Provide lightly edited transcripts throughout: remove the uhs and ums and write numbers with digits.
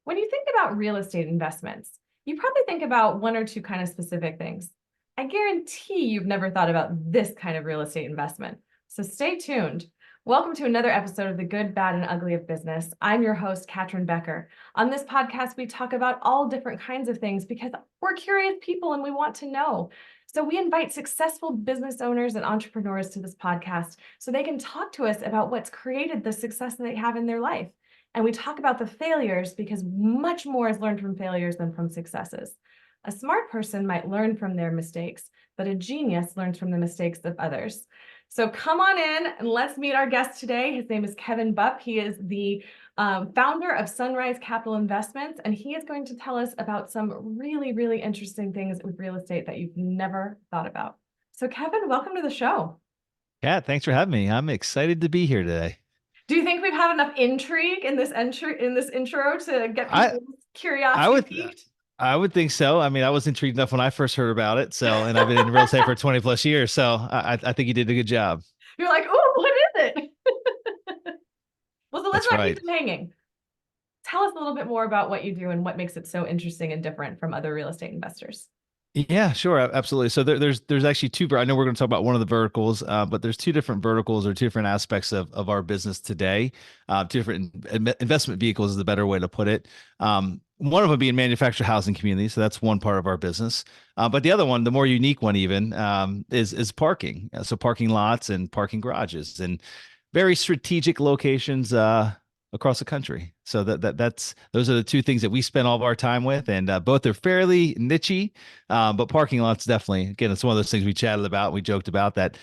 When you think about real estate investments, you probably think about one or two kind of specific things. I guarantee you've never thought about this kind of real estate investment. So stay tuned. Welcome to another episode of The Good, Bad, and Ugly of Business. I'm your host, Catryn Becker. On this podcast, we talk about all different kinds of things because we're curious people and we want to know. So we invite successful business owners and entrepreneurs to this podcast so they can talk to us about what's created the success that they have in their life. And we talk about the failures because much more is learned from failures than from successes. A smart person might learn from their mistakes, but a genius learns from the mistakes of others. So come on in and let's meet our guest today. His name is Kevin Bupp. He is the founder of Sunrise Capital Investments, and he is going to tell us about some really, really interesting things with real estate that you've never thought about. So Kevin, welcome to the show. Yeah, thanks for having me. I'm excited to be here today. Do you think we've had enough intrigue in this intro to get I people's I curiosity would piqued? I would think so. I mean, I was intrigued enough when I first heard about it. So, and I've been in real estate for 20 plus years. So I think you did a good job. You're like, oh, what is it? Well, so let's That's not keep right. them hanging. Tell us a little bit more about what you do and what makes it so interesting and different from other real estate investors. Yeah, sure, absolutely. So there's actually two. I know we're going to talk about one of the verticals, but there's two different verticals or two different aspects of our business today. Two different investment vehicles is the better way to put it. One of them being manufactured housing communities, so that's one part of our business. But the other one, the more unique one, even is parking. So parking lots and parking garages and very strategic locations. Across the country. So that's those are the two things that we spend all of our time with, and both are fairly nichey, but parking lots definitely. Again, it's one of those things we chatted about, we joked about that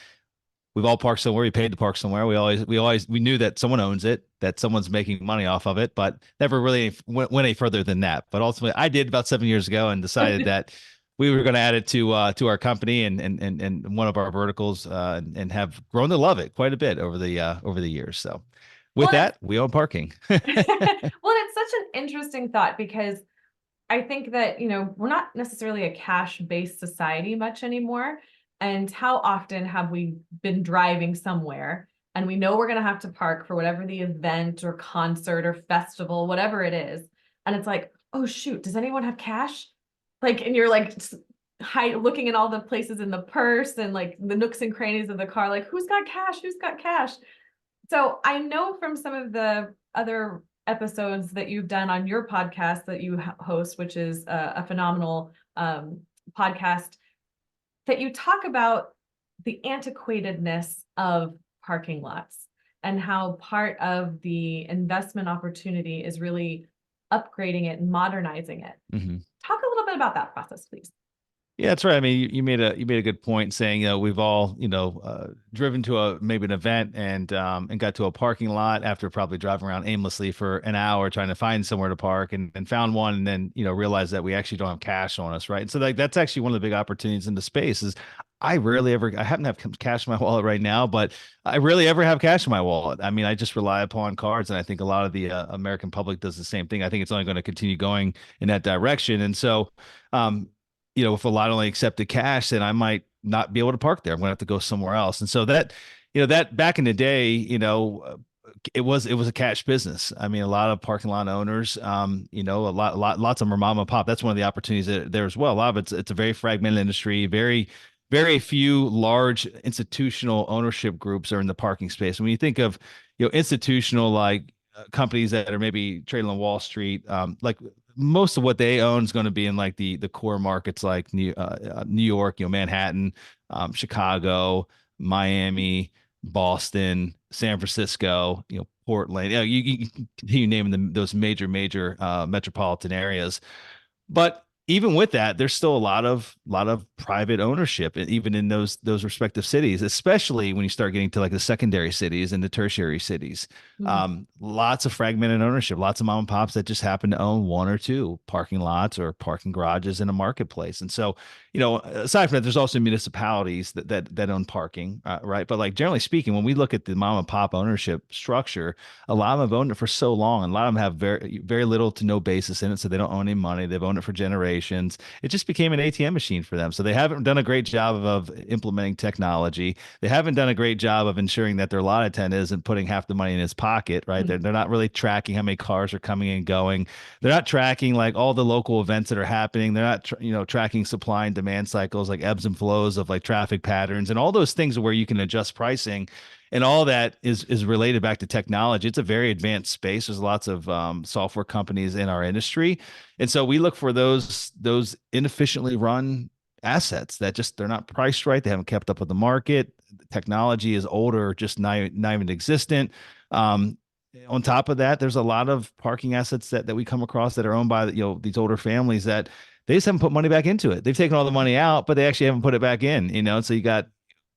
we've all parked somewhere, we paid to park somewhere. We knew that someone owns it, that someone's making money off of it, but never really went any further than that. But ultimately, I did about 7 years ago and decided that we were going to add it to our company and one of our verticals, and have grown to love it quite a bit over the years. So. With Well, that, we own parking. it's such an interesting thought because I think that, we're not necessarily a cash-based society much anymore. And how often have we been driving somewhere and we know we're going to have to park for whatever the event or concert or festival, whatever it is. And it's like, oh, shoot, does anyone have cash? And you're like looking at all the places in the purse and like the nooks and crannies of the car, like who's got cash? Who's got cash? So I know from some of the other episodes that you've done on your podcast that you host, which is a phenomenal podcast, that you talk about the antiquatedness of parking lots and how part of the investment opportunity is really upgrading it and modernizing it. Mm-hmm. Talk a little bit about that process, please. Yeah, that's right. I mean, you made a good point saying, we've all, driven to maybe an event and got to a parking lot after probably driving around aimlessly for an hour trying to find somewhere to park and found one and then, realized that we actually don't have cash on us, right? And so that's actually one of the big opportunities in the space is I happen to have cash in my wallet right now, but I rarely ever have cash in my wallet. I mean, I just rely upon cards. And I think a lot of the American public does the same thing. I think it's only going to continue going in that direction. And so, if a lot only accepted cash, then I might not be able to park there. I'm going to have to go somewhere else. And so that back in the day, it was a cash business. I mean, a lot of parking lot owners, lots of them are mom and pop. That's one of the opportunities there as well. A lot of it's a very fragmented industry, very, very few large institutional ownership groups are in the parking space. When you think of, institutional, like companies that are maybe trading on Wall Street, like most of what they own is going to be in like the core markets like New York, Manhattan, Chicago, Miami, Boston, San Francisco, Portland. You continue naming those major metropolitan areas. But even with that, there's still a lot of private ownership, even in those respective cities, especially when you start getting to like the secondary cities and the tertiary cities. Mm-hmm. Lots of fragmented ownership, lots of mom and pops that just happen to own one or two parking lots or parking garages in a marketplace. And so, aside from that, there's also municipalities that own parking, right? But like generally speaking, when we look at the mom and pop ownership structure, a lot of them have owned it for so long, and a lot of them have very, very little to no basis in it, so they don't own any money. They've owned it for generations. operations, it just became an ATM machine for them. So they haven't done a great job of implementing technology. They haven't done a great job of ensuring that their lot attendant isn't putting half the money in his pocket, right? They're not really tracking how many cars are coming and going. They're not tracking like all the local events that are happening. They're not, tracking supply and demand cycles, like ebbs and flows of like traffic patterns and all those things where you can adjust pricing. And all that is related back to technology. It's a very advanced space. There's lots of software companies in our industry, and so we look for those inefficiently run assets that just they're not priced right. They haven't kept up with the market. The technology is older, just not even existent. Um, on top of that, there's a lot of parking assets that we come across that are owned by these older families that they just haven't put money back into it. They've taken all the money out, but they actually haven't put it back in. And so you got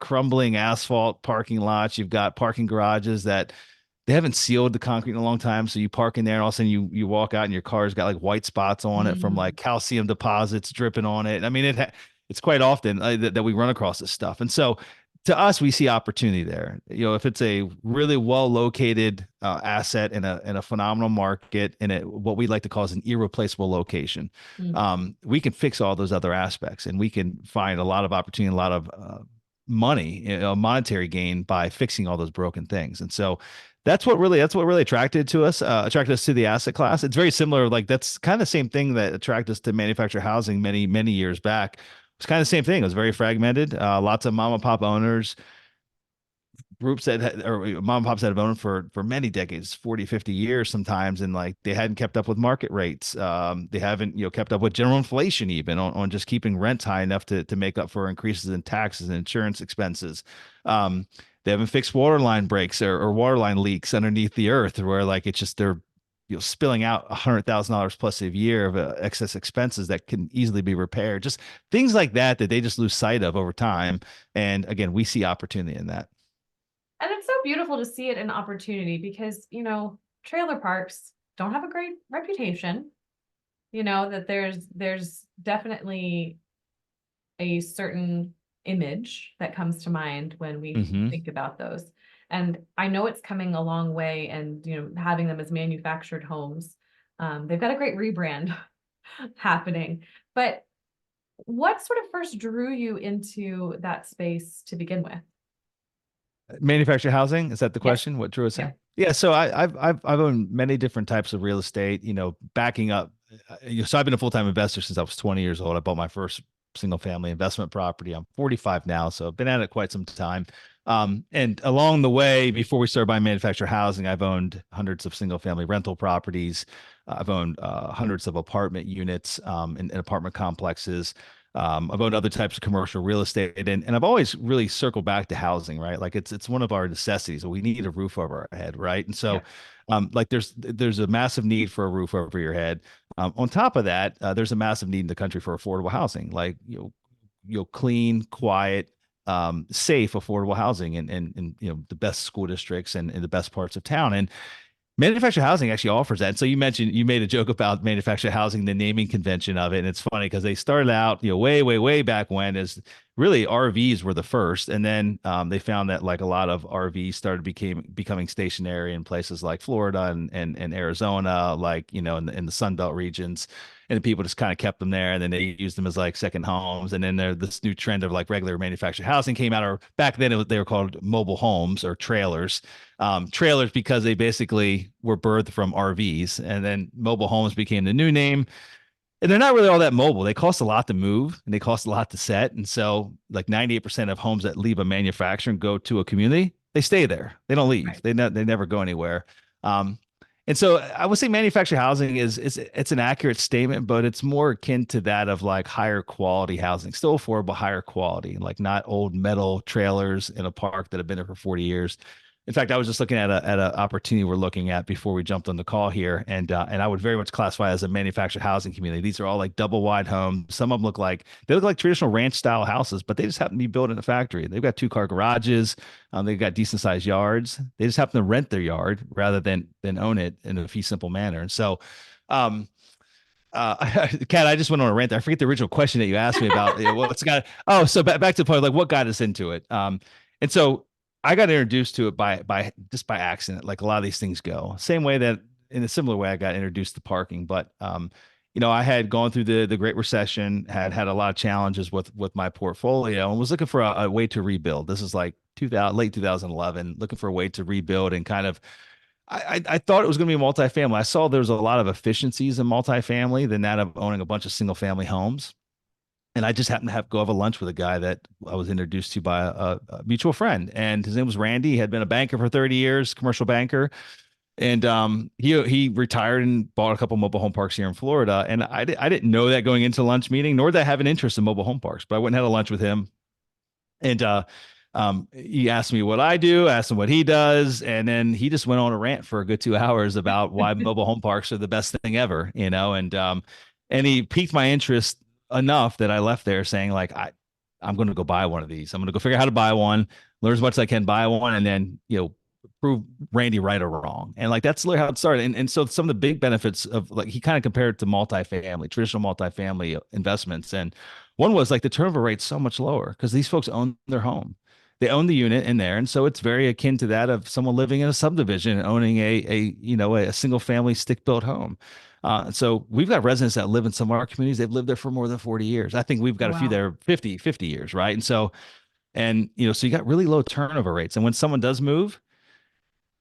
crumbling asphalt parking lots. You've got parking garages that they haven't sealed the concrete in a long time. So you park in there and all of a sudden you walk out and your car's got like white spots on it from like Mm. calcium deposits dripping on it. I mean, it's quite often that we run across this stuff. And so to us, we see opportunity there. If it's a really well located asset in a phenomenal market in what we like to call as an irreplaceable location, Mm. we can fix all those other aspects and we can find a lot of opportunity, a lot of money, monetary gain by fixing all those broken things. And so that's what really attracted us to the asset class. It's very similar. Like that's kind of the same thing that attracted us to manufactured housing many years back. It's kind of the same thing. It was very fragmented. Lots of mom and pop owners, groups or mom and pops that have owned for many decades, 40, 50 years sometimes. And like, they hadn't kept up with market rates. They haven't, kept up with general inflation, even on just keeping rents high enough to make up for increases in taxes and insurance expenses. They haven't fixed water line breaks or water line leaks underneath the earth where like, it's just, they're, spilling out $100,000 plus a year of excess expenses that can easily be repaired. Just things like that they just lose sight of over time. And again, we see opportunity in that. And it's so beautiful to see it in opportunity because, trailer parks don't have a great reputation. That there's definitely a certain image that comes to mind when we Hmm. think about those. And I know it's coming a long way and, having them as manufactured homes. They've got a great rebrand happening. But what sort of first drew you into that space to begin with? Manufactured housing, is that the Yes. question? What Drew was Yeah. saying? Yeah, so I've owned many different types of real estate. Backing up. So I've been a full time investor since I was 20 years old. I bought my first single family investment property. I'm 45 now, so I've been at it quite some time. And along the way, before we started buying manufactured housing, I've owned hundreds of single family rental properties. I've owned hundreds of apartment units in apartment complexes. I've owned other types of commercial real estate, and I've always really circled back to housing, right? Like it's one of our necessities. We need a roof over our head, right? And so, Yeah. like there's a massive need for a roof over your head. On top of that, there's a massive need in the country for affordable housing, like clean, quiet, safe, affordable housing, and the best school districts and in the best parts of town. And manufactured housing actually offers that. So you made a joke about manufactured housing, the naming convention of it. And it's funny because they started out, way back when as really RVs were the first. And then they found that like a lot of RVs started becoming stationary in places like Florida and Arizona, like, in the Sun Belt regions. And people just kind of kept them there. And then they used them as like second homes. And then this new trend of like regular manufactured housing came out, or back then they were called mobile homes or trailers. Trailers because they basically were birthed from RVs, and then mobile homes became the new name. And they're not really all that mobile. They cost a lot to move and they cost a lot to set. And so, like 98% of homes that leave a manufacturer and go to a community, they stay there. They don't leave. Right. They never go anywhere. Um, and so I would say manufactured housing is it's an accurate statement, but it's more akin to that of like higher quality housing, still affordable, higher quality, like not old metal trailers in a park that have been there for 40 years. In fact, I was just looking at an opportunity we're looking at before we jumped on the call here, and I would very much classify as a manufactured housing community. These are all like double wide homes. Some of them look like traditional ranch style houses, but they just happen to be built in a factory. They've got 2 car garages. They've got decent sized yards. They just happen to rent their yard rather than own it in a fee simple manner. And so, um, Kat, I just went on a rant there. I forget the original question that you asked me about. What's got? Oh, so back to the point, like what got us into it. And so I got introduced to it by accident, like a lot of these things go. Same way that in a similar way I got introduced to parking, but I had gone through the Great Recession, had a lot of challenges with my portfolio, and was looking for a way to rebuild. This is like 2000, late 2011, looking for a way to rebuild and kind of. I thought it was going to be multifamily. I saw there was a lot of efficiencies in multifamily than that of owning a bunch of single family homes. And I just happened to have a lunch with a guy that I was introduced to by a mutual friend, and his name was Randy. He had been a banker for 30 years, commercial banker, and he retired and bought a couple mobile home parks here in Florida. And I didn't know that going into the lunch meeting, nor did I have an interest in mobile home parks. But I went and had a lunch with him, and he asked me what I do, asked him what he does, and then he just went on a rant for a good 2 hours about why mobile home parks are the best thing ever, and he piqued my interest enough that I left there saying like I'm going to go buy one of these. I'm going to go figure out how to buy one, learn as much as I can, buy one, and then prove Randy right or wrong. And like that's literally how it started. And so some of the big benefits of like he kind of compared it to multifamily, traditional multifamily investments. And one was like the turnover rate's so much lower because these folks own their home. They own the unit in there. And so it's very akin to that of someone living in a subdivision and owning a single family stick built home. So we've got residents that live in some of our communities. They've lived there for more than 40 years. I think we've got a few Wow. that are 50 years. Right. So you got really low turnover rates. And when someone does move,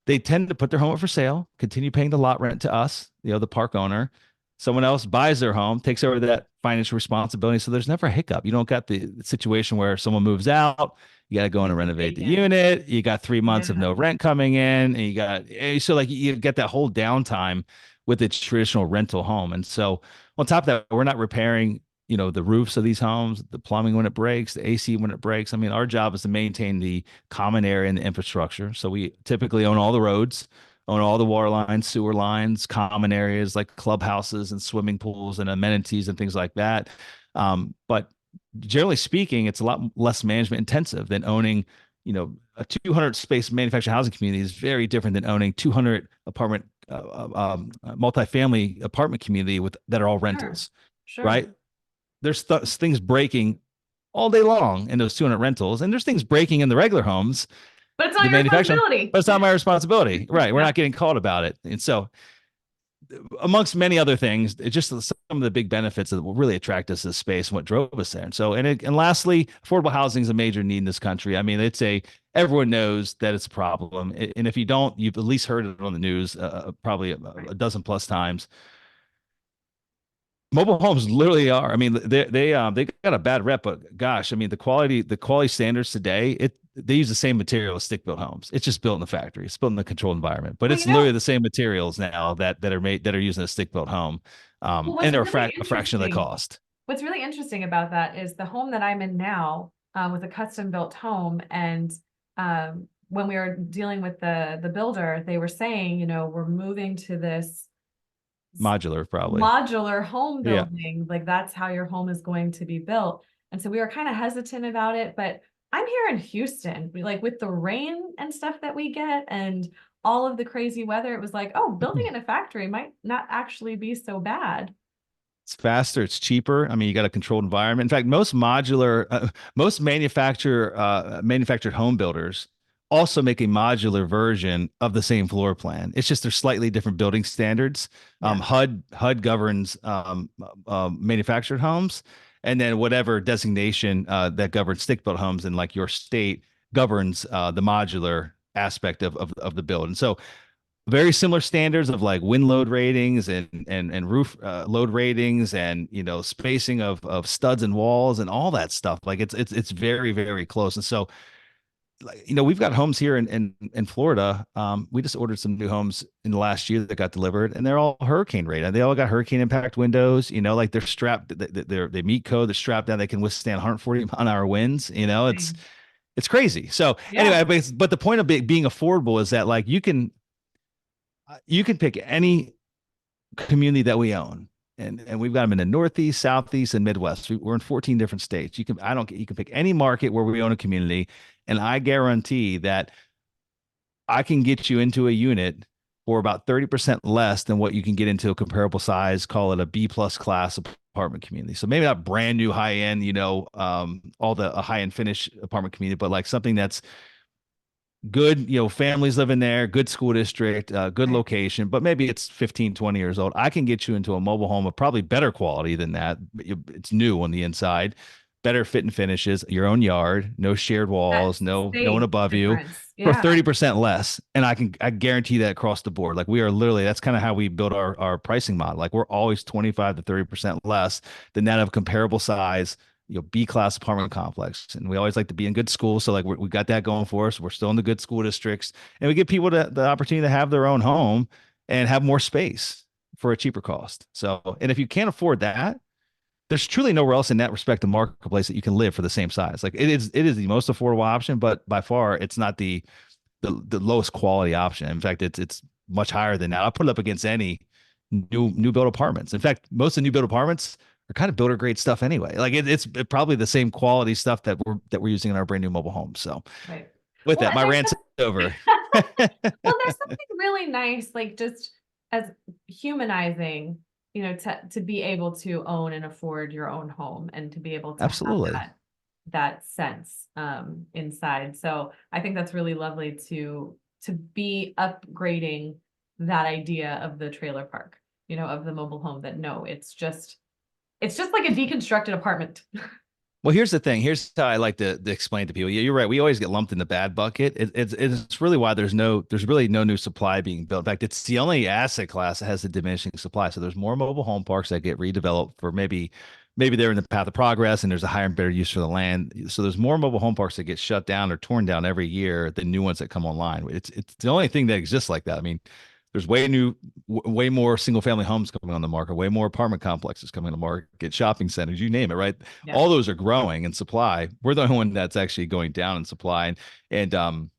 they tend to put their home up for sale, continue paying the lot rent to us, the park owner. Someone else buys their home, takes over that financial responsibility. So there's never a hiccup. You don't got the situation where someone moves out, you got to go in and renovate the Vacant. unit. You got 3 months of Yeah. no rent coming in, and so like you get that whole downtime with its traditional rental home. And so on top of that, we're not repairing the roofs of these homes, the plumbing when it breaks, the AC when it breaks. I mean, our job is to maintain the common area and the infrastructure. So we typically own all the roads, own all the water lines, sewer lines, common areas like clubhouses and swimming pools and amenities and things like that. But generally speaking, it's a lot less management intensive than owning, a 200 space manufactured housing community is very different than owning 200 apartment, multifamily apartment community that are all Sure. rentals, Sure. right? There's things breaking all day long in those 200 rentals, and there's things breaking in the regular homes, But it's not the your manufacturing, responsibility. but it's not my responsibility, right? We're Yeah. not getting called about it. And so amongst many other things, it's just some of the big benefits that will really attract us to the space and what drove us there. And lastly, affordable housing is a major need in this country. I mean, everyone knows that it's a problem. And if you don't, you've at least heard it on the news, probably a dozen plus times. Mobile homes literally are. I mean, they got a bad rep, but gosh, I mean, the quality standards today, they use the same material as stick built homes. It's just built in the factory. It's built in the controlled environment, but Well, it's literally the same materials now that are made that are using a stick built home, what's and they're really a fraction of the interesting cost. What's really interesting about that is the home that I'm in now, was a custom built home. And when we were dealing with the builder, they were saying, we're moving to this Modular, probably. modular home Yeah. building, like that's how your home is going to be built. And so we were kind of hesitant about it, but I'm here in Houston, like with the rain and stuff that we get and all of the crazy weather, it was like, oh, building in a factory might not actually be so bad. It's faster, it's cheaper. I mean, you got a controlled environment. In fact, most manufactured home builders also make a modular version of the same floor plan. It's just they're slightly different building standards. Yeah. HUD governs manufactured homes, and then whatever designation that governs stick-built homes in like your state governs the modular aspect of the build. And so very similar standards of like wind load ratings and roof load ratings and spacing of studs and walls and all that stuff. Like it's very very close. And so like we've got homes here in Florida. We just ordered some new homes in the last year that got delivered, and they're all hurricane rated. They all got hurricane impact windows. Like they're strapped. They meet code. They're strapped down. They can withstand 140-mile-an-hour winds. It's crazy. So Yeah. anyway, but the point of being affordable is that like you can pick any community that we own, and we've got them in the Northeast, Southeast, and Midwest. We're in 14 different states. You can pick any market where we own a community, and I guarantee that I can get you into a unit for about 30% less than what you can get into a comparable size, call it a B plus class apartment community. So maybe not brand new high end, all the high end finish apartment community, but like something that's good, families living there, good school district, good Right. location, but maybe it's 15, 20 years old. I can get you into a mobile home of probably better quality than that. It's new on the inside, better fit and finishes, your own yard, no shared walls, That's no one big above you difference. for Yeah. 30% less. And I guarantee that across the board. Like we are literally, that's kind of how we build our pricing model. Like we're always 25 to 30% less than that of comparable size B class apartment complex, and we always like to be in good schools. So like we got that going for us. We're still in the good school districts, and we give people the opportunity to have their own home and have more space for a cheaper cost. So, and if you can't afford that, there's truly nowhere else in that respect the marketplace that you can live for the same size. Like it is the most affordable option, but by far it's not the lowest quality option. In fact, it's much higher than that. I'll put it up against any new build apartments. In fact, most of the new build apartments are kind of builder grade stuff anyway. Like it's probably the same quality stuff that we're using in our brand new mobile homes. So Right. with Well, that, and my there's rant's over. well, there's something really nice, like just as humanizing, to be able to own and afford your own home and to be able to have Absolutely. that sense inside. So I think that's really lovely to be upgrading that idea of the trailer park, of the mobile home, that no, it's just like a deconstructed apartment. Well, here's the thing. Here's how I like to explain to people. Yeah, you're right. We always get lumped in the bad bucket. It's really why there's really no new supply being built. In fact, it's the only asset class that has a diminishing supply. So there's more mobile home parks that get redeveloped for maybe they're in the path of progress and there's a higher and better use for the land. So there's more mobile home parks that get shut down or torn down every year than new ones that come online. It's the only thing that exists like that. I mean, there's way more single family homes coming on the market, way more apartment complexes coming on the market, shopping centers, you name it, right? Yeah. All those are growing in supply. We're the only one that's actually going down in supply. And one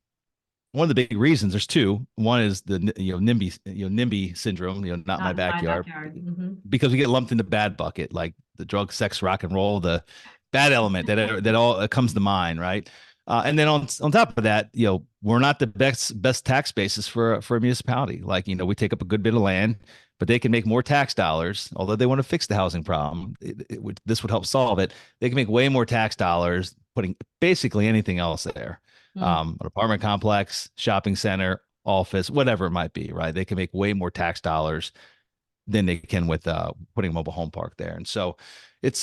of the big reasons, there's two. One is the NIMBY syndrome, not my Not in my backyard, backyard. because we get lumped in the bad bucket, like the drug, sex, rock and roll, the bad element that all comes to mind, right? And then on top of that, we're not the best tax basis for a municipality. Like we take up a good bit of land, but they can make more tax dollars. Although they want to fix the housing problem, this would help solve it. They can make way more tax dollars putting basically anything else there, Mm. an apartment complex, shopping center, office, whatever it might be, right? They can make way more tax dollars than they can with putting a mobile home park there. And so it's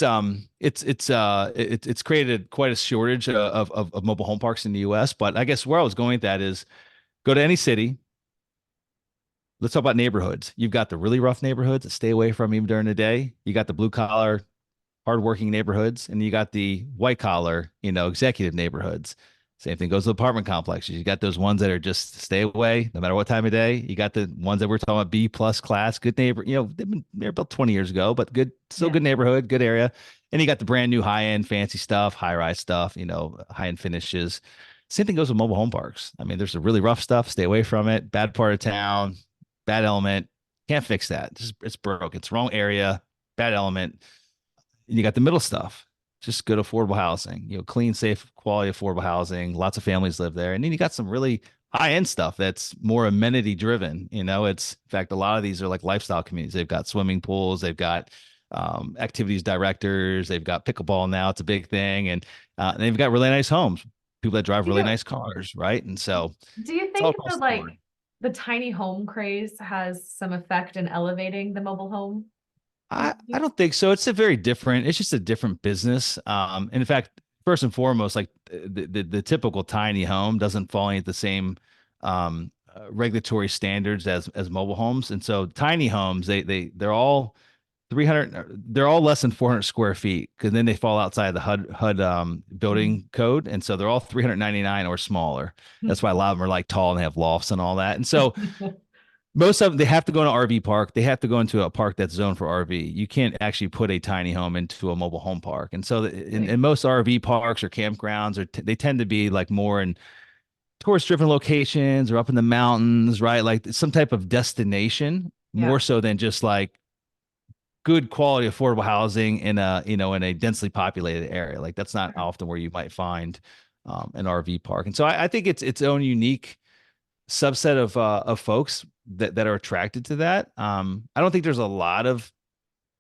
created quite a shortage of mobile home parks in the US. But I guess where I was going with that is go to any city. Let's talk about neighborhoods. You've got the really rough neighborhoods that stay away from even during the day. You got the blue collar, hardworking neighborhoods, and you got the white collar, executive neighborhoods. Same thing goes to apartment complexes. You got those ones that are just stay away no matter what time of day. You got the ones that we're talking about B plus class, good neighbor. They're built 20 years ago, but good, still Yeah. good neighborhood, good area. And you got the brand new high end fancy stuff, high rise stuff, high end finishes. Same thing goes with mobile home parks. I mean, there's the really rough stuff. Stay away from it. Bad part of town, bad element. Can't fix that. It's broke. It's wrong area, bad element. And you got the middle stuff, just good affordable housing, clean, safe, quality, affordable housing. Lots of families live there. And then you got some really high end stuff that's more amenity driven. It's, in fact, a lot of these are like lifestyle communities. They've got swimming pools, they've got activities directors, they've got pickleball now. It's a big thing. And they've got really nice homes, people that drive Do really you nice cars. Right. And so do you it's all think across that the board. the tiny home craze has some effect in elevating the mobile home I community? don't think so. It's just a different business. And in fact, first and foremost, like the typical tiny home doesn't fall into the same regulatory standards as mobile homes. And so tiny homes, they're all 300, they're all less than 400 square feet because then they fall outside of the HUD Mhm. building code. And so they're all 399 or smaller. That's why a lot of them are like tall and they have lofts and all that. And so most of them, they have to go to an RV park. They have to go into a park that's zoned for RV. You can't actually put a tiny home into a mobile home park. And so in Really? most RV parks or campgrounds, they tend to be like more in tourist driven locations or up in the mountains, right? Like some type of destination more Yeah. so than just like good quality affordable housing in a densely populated area. Like that's not Okay. often where you might find an RV park. And so I think it's its own unique subset of folks that are attracted to that. I don't think there's a lot of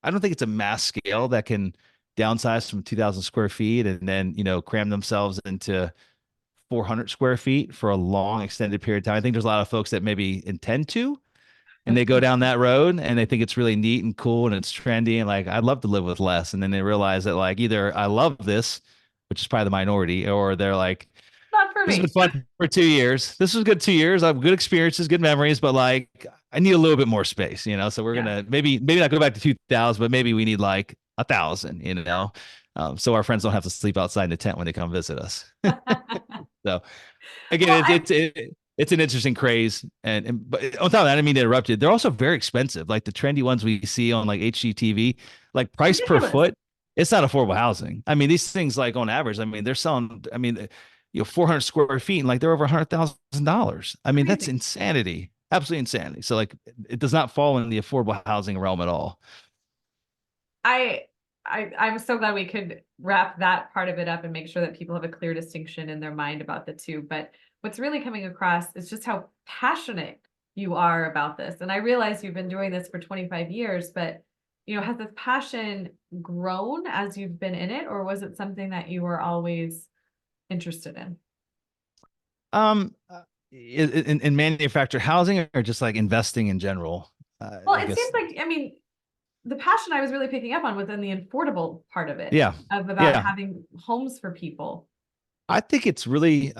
I don't think it's a mass scale that can downsize from 2,000 square feet and then cram themselves into 400 square feet for a long extended period of time. I think there's a lot of folks that maybe intend to, and they go down that road and they think it's really neat and cool and it's trendy and like I'd love to live with less. And then they realize that like either I love this, which is probably the minority, or they're like, Not for this has been me. fun for 2 years. This was good 2 years. I have good experiences, good memories, but like I need a little bit more space, you know. So we're Yeah. gonna maybe not go back to 2000, but maybe we need like 1,000, you know. So our friends don't have to sleep outside in the tent when they come visit us. So again, Well, it's an interesting craze, and but on top of that, I didn't mean to interrupt you. They're also very expensive. Like the trendy ones we see on like HGTV, like price per ridiculous. foot, it's not affordable housing. I mean, these things like on average, I mean, they're selling. I mean, 400 square feet, and like they're over $100,000. I mean, that's Crazy. insanity, absolutely insanity. So like, it does not fall in the affordable housing realm at all. I I'm so glad we could wrap that part of it up and make sure that people have a clear distinction in their mind about the two. But what's really coming across is just how passionate you are about this. And I realize you've been doing this for 25 years, but has this passion grown as you've been in it, or was it something that you were always interested in? In manufactured housing or just like investing in general. Well, I it seems guess. like, I mean, the passion I was really picking up on was in the affordable part of it, Yeah, of about yeah. having homes for people. I think it's really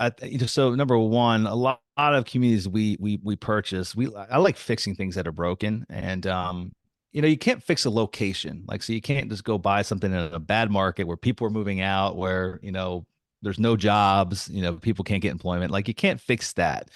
so number one, a lot of communities we purchase, I like fixing things that are broken. And you can't fix a location. Like so you can't just go buy something in a bad market where people are moving out, where there's no jobs, people can't get employment. Like you can't fix that.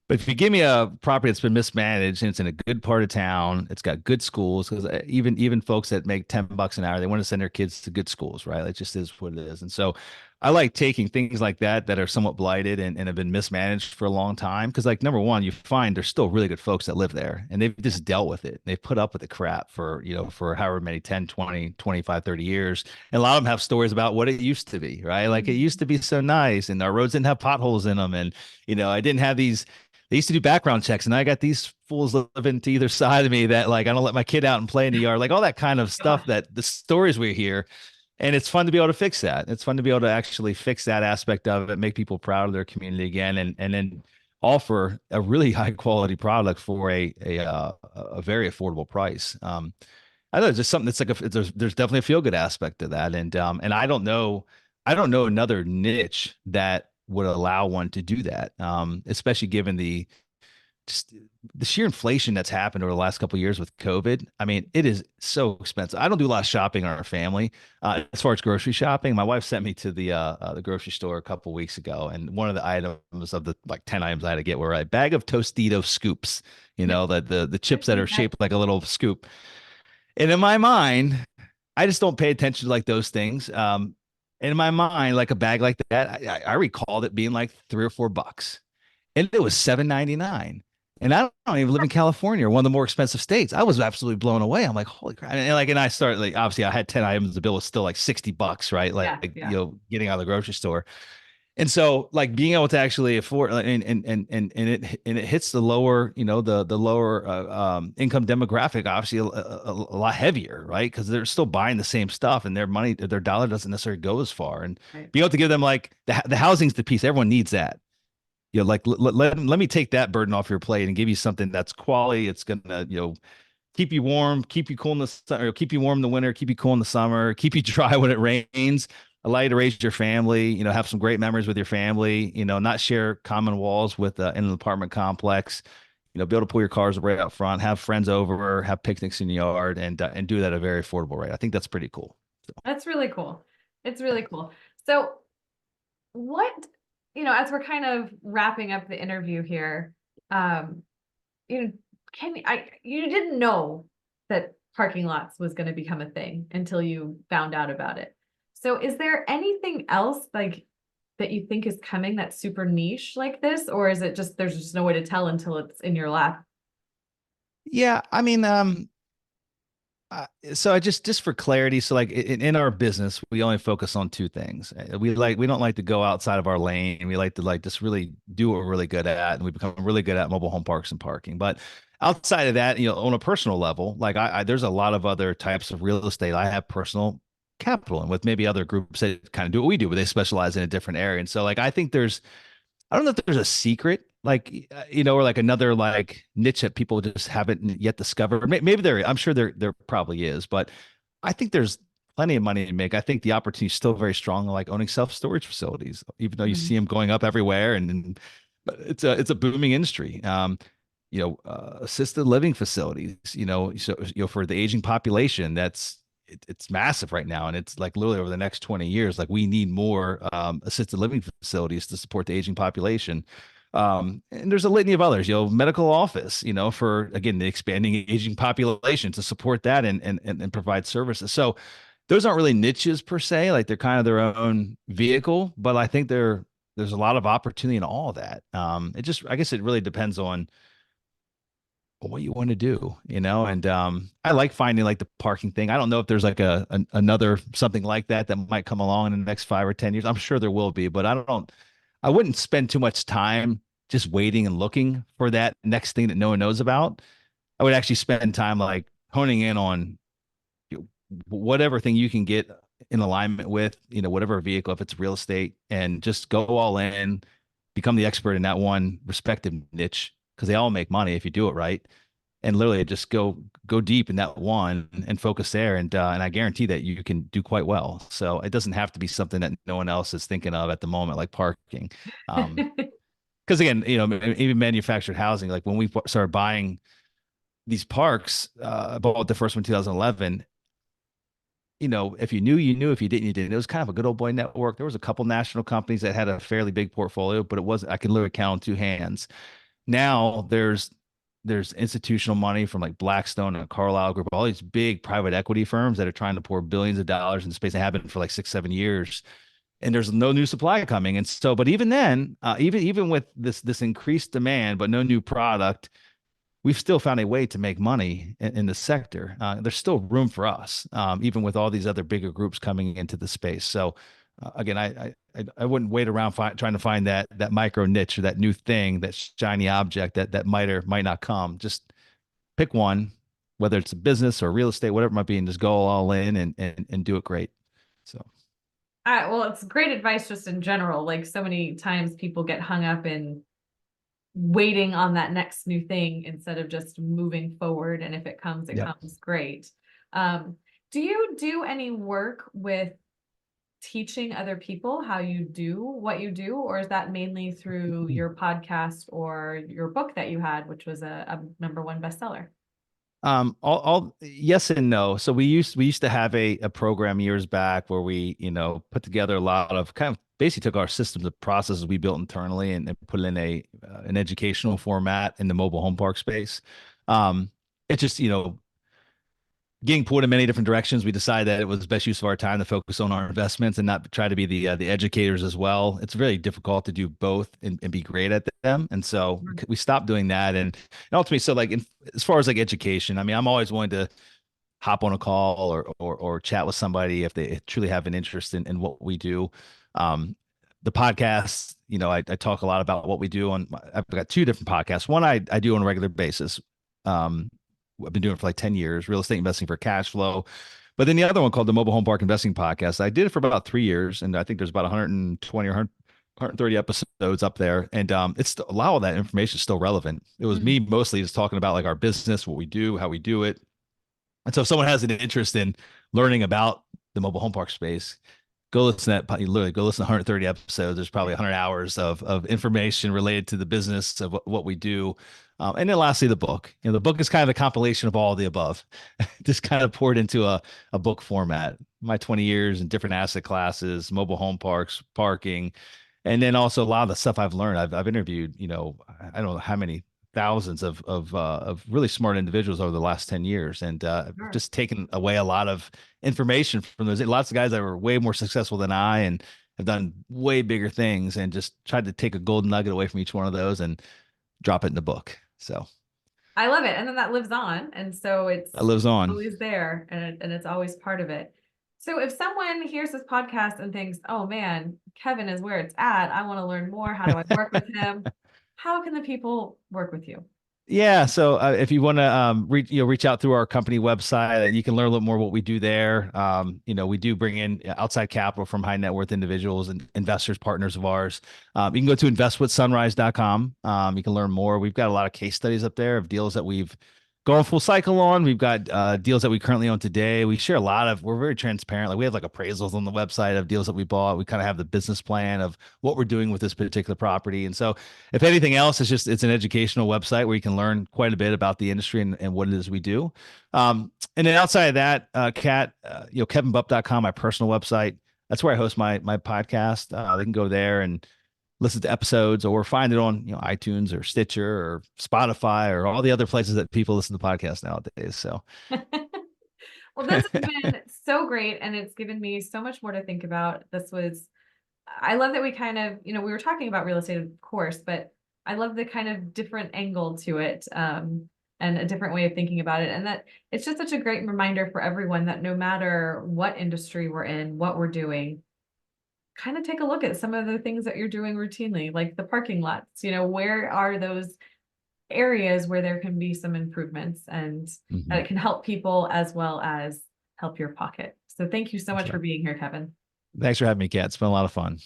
But if you give me a property that's been mismanaged and it's in a good part of town, it's got good schools, because even folks that make $10 an hour, they want to send their kids to good schools, right? It just is what it is. And so I like taking things like that are somewhat blighted and have been mismanaged for a long time. Because like number one, you find there's still really good folks that live there and they've just dealt with it. They've put up with the crap for however many 10, 20, 25, 30 years. And a lot of them have stories about what it used to be, right? Like it used to be so nice and our roads didn't have potholes in them. And, I didn't have these they used to do background checks, and I got these fools living to either side of me that like I don't let my kid out and play in the yard, like all that kind of stuff. Gosh. That the stories we hear, and it's fun to be able to fix that. It's fun to be able to actually fix that aspect of it, make people proud of their community again, and then offer a really high quality product for a very affordable price. I know it's just something that's like there's definitely a feel good aspect to that, and I don't know another niche that would allow one to do that, especially given just the sheer inflation that's happened over the last couple of years with COVID. I mean, it is so expensive. I don't do a lot of shopping in our family. As far as grocery shopping, my wife sent me to the grocery store a couple of weeks ago, and one of the items of the like 10 items I had to get were a bag of Tostito scoops. The chips that are shaped like a little scoop. And in my mind, I just don't pay attention to like those things. And in my mind, like a bag like that, I recalled it being like $3 or $4, and it was $7.99. And I don't even live in California, or one of the more expensive states. I was absolutely blown away. I'm like, holy crap! And I started like obviously I had 10 items. The bill was still like $60, right? Yeah, Like yeah. getting out of the grocery store. And so like being able to actually afford and it hits the lower, the lower income demographic, obviously a lot heavier, right? Because they're still buying the same stuff and their dollar doesn't necessarily go as far. And Right. being able to give them like the housing's the piece. Everyone needs that. Like let me take that burden off your plate and give you something that's quality. It's gonna, keep you warm, keep you cool in the summer, keep you warm in the winter, keep you cool in the summer, keep you dry when it rains, allow you to raise your family, have some great memories with your family, not share common walls with in an apartment complex, be able to pull your cars right out front, have friends over, have picnics in the yard, and do that at a very affordable rate. I think that's pretty cool. So. That's really cool. It's really cool. So what, as we're kind of wrapping up the interview here, um, you know, you didn't know that parking lots was going to become a thing until you found out about it. So is there anything else like that you think is coming that's super niche like this, or is it just there's just no way to tell until it's in your lap? Yeah, I mean, so I just for clarity, so like in our business, we only focus on two things. We don't like to go outside of our lane. We like to like just really do what we're really good at, and we become really good at mobile home parks and parking. But outside of that, on a personal level, like I there's a lot of other types of real estate I have personal capital and with maybe other groups that kind of do what we do, but they specialize in a different area. And so like I think I don't know if there's a secret like or like another like niche that people just haven't yet discovered. Maybe I'm sure there probably is, but I think there's plenty of money to make. I think the opportunity is still very strong, like owning self-storage facilities, even though you see Mhm. them going up everywhere, and but it's a booming industry. Assisted living facilities, so for the aging population, it's massive right now, and it's like literally over the next 20 years, like we need more assisted living facilities to support the aging population. And there's a litany of others, medical office, for again the expanding aging population to support that and provide services. So those aren't really niches per se, like they're kind of their own vehicle, but I think there's a lot of opportunity in all of that. I guess it really depends on what you want to do, and I like finding like the parking thing. I don't know if there's like another something like that that might come along in the next 5 or 10 years. I'm sure there will be, but I wouldn't spend too much time just waiting and looking for that next thing that no one knows about. I would actually spend time like honing in on whatever thing you can get in alignment with, whatever vehicle, if it's real estate, and just go all in, become the expert in that one respective niche, because they all make money if you do it right. And literally just go deep in that one and focus there. And I guarantee that you can do quite well. So it doesn't have to be something that no one else is thinking of at the moment, like parking. Because again, even manufactured housing, like when we started buying these parks, I bought the first one in 2011. If you knew, you knew. If you didn't, you didn't. It was kind of a good old boy network. There was a couple national companies that had a fairly big portfolio, but it wasn't, I can literally count on two hands. Now there's institutional money from like Blackstone and Carlyle Group, all these big private equity firms that are trying to pour billions of dollars into space. They have been for like 6, 7 years, and there's no new supply coming. And so, but even then, even with this increased demand, but no new product, we've still found a way to make money in the sector. There's still room for us, even with all these other bigger groups coming into the space. So, again, I wouldn't wait around trying to find that micro niche or that new thing, that shiny object that might or might not come. Just pick one, whether it's a business or real estate, whatever it might be, and just go all in and do it great. So. Well, it's great advice just in general. Like so many times people get hung up in waiting on that next new thing instead of just moving forward. And if it comes, it Yeah. comes great. Do you do any work with teaching other people how you do what you do, or is that mainly through your podcast or your book that you had, which was a #1 bestseller? All yes and no. So we used to have a program years back where we, put together a lot of kind of basically took our systems of processes we built internally and put it in an educational format in the mobile home park space. It's just, getting pulled in many different directions, we decided that it was best use of our time to focus on our investments and not try to be the educators as well. It's really difficult to do both and be great at them, and so we stopped doing that. And ultimately, so like as far as like education, I mean, I'm always willing to hop on a call or chat with somebody if they truly have an interest in what we do. Um, the podcast, I talk a lot about what we do I've got two different podcasts. One I do on a regular basis. Um, I've been doing it for like 10 years, real estate investing for cash flow. But then the other one called the Mobile Home Park Investing Podcast, I did it for about 3 years. And I think there's about 120 or 130 episodes up there. And it's a lot of that information is still relevant. It was me Mhm. mostly just talking about like our business, what we do, how we do it. And so if someone has an interest in learning about the mobile home park space, go listen to that. Literally, go listen to 130 episodes. There's probably 100 hours of information related to the business of what we do. And then lastly, the book. The book is kind of a compilation of all of the above, just kind of poured into a book format. My 20 years in different asset classes, mobile home parks, parking, and then also a lot of the stuff I've learned. I've interviewed, I don't know how many thousands of really smart individuals over the last 10 years, and Sure. just taken away a lot of information from those. Lots of guys that were way more successful than I and have done way bigger things, and just tried to take a golden nugget away from each one of those and drop it in the book. So I love it. And then that lives on. And so that lives on. always there and it's always part of it. So if someone hears this podcast and thinks, oh man, Kevin is where it's at, I want to learn more. How do I work with him? How can the people work with you? Yeah, so if you want to reach out through our company website, you can learn a little more what we do there. We do bring in outside capital from high net worth individuals and investors, partners of ours. You can go to investwithsunrise.com. You can learn more. We've got a lot of case studies up there of deals that we've gone full cycle on. We've got deals that we currently own today. We share a lot of. We're very transparent. Like we have like appraisals on the website of deals that we bought. We kind of have the business plan of what we're doing with this particular property, and so if anything else, it's an educational website where you can learn quite a bit about the industry and what it is we do. And then outside of that, Kat, kevinbupp.com, my personal website. That's where I host my podcast. They can go there and listen to episodes or find it on iTunes or Stitcher or Spotify or all the other places that people listen to podcasts nowadays. So Well, this has been so great, and it's given me so much more to think about. I love that we kind of, we were talking about real estate, of course, but I love the kind of different angle to it, and a different way of thinking about it. And that it's just such a great reminder for everyone that no matter what industry we're in, what we're doing, kind of take a look at some of the things that you're doing routinely, like the parking lots. Where are those areas where there can be some improvements, and that it can help people as well as help your pocket. So thank you so that's much for right. being here, Kevin. Thanks for having me, Kat. It's been a lot of fun.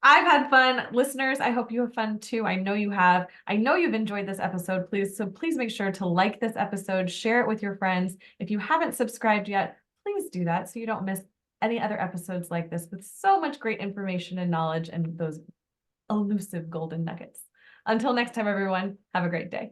I've had fun. Listeners, I hope you have fun too. I know you have. I know you've enjoyed this episode. Please make sure to like this episode, share it with your friends. If you haven't subscribed yet, please do that so you don't miss any other episodes like this with so much great information and knowledge and those elusive golden nuggets. Until next time, everyone, have a great day.